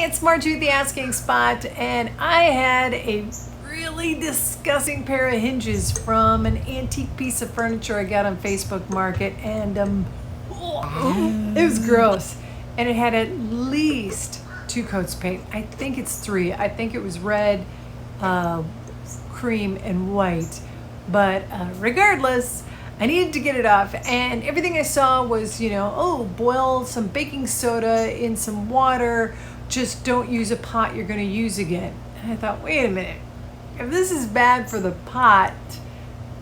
it's Margie at the Asking Spot, and I had a really disgusting pair of hinges from an antique piece of furniture I got on Facebook Market, and it was gross. And it had at least 2 coats of paint. I think it's 3. I think it was red, cream, and white. But regardless, I needed to get it off, and everything I saw was, boil some baking soda in some water. Just don't use a pot you're going to use again. And I thought, wait a minute. If this is bad for the pot,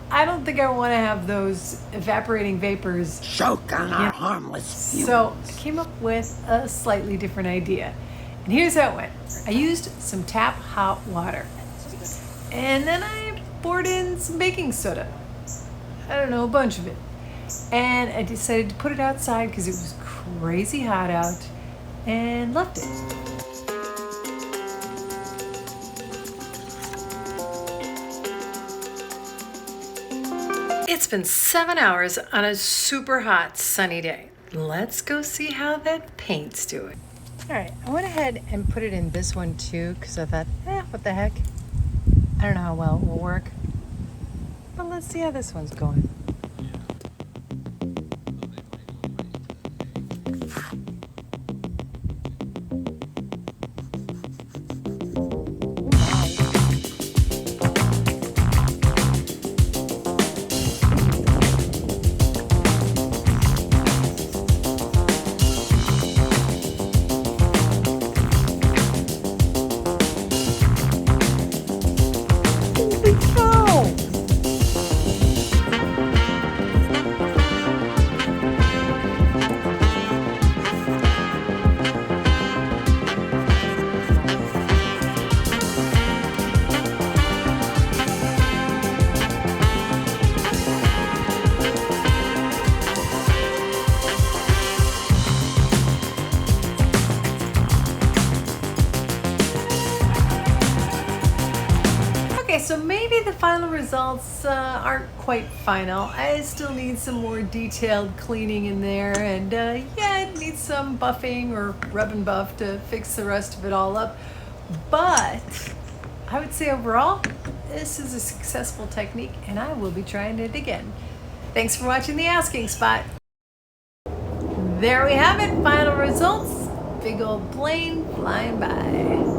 I don't think I want to have those evaporating vapors choke on our harmless fumes. So I came up with a slightly different idea. And here's how it went. I used some tap hot water. And then I poured in some baking soda. I don't know, a bunch of it. And I decided to put it outside because it was crazy hot out, and left it. It's been 7 hours on a super hot sunny day. Let's go see how that paint's doing. All right, I went ahead and put it in this one too because I thought, what the heck? I don't know how well it will work. But let's see how this one's going. So maybe the final results aren't quite final. I still need some more detailed cleaning in there, and it needs some buffing or rub and buff to fix the rest of it all up. But I would say overall, this is a successful technique, and I will be trying it again. Thanks for watching The Asking Spot. There we have it, final results. Big old plane flying by.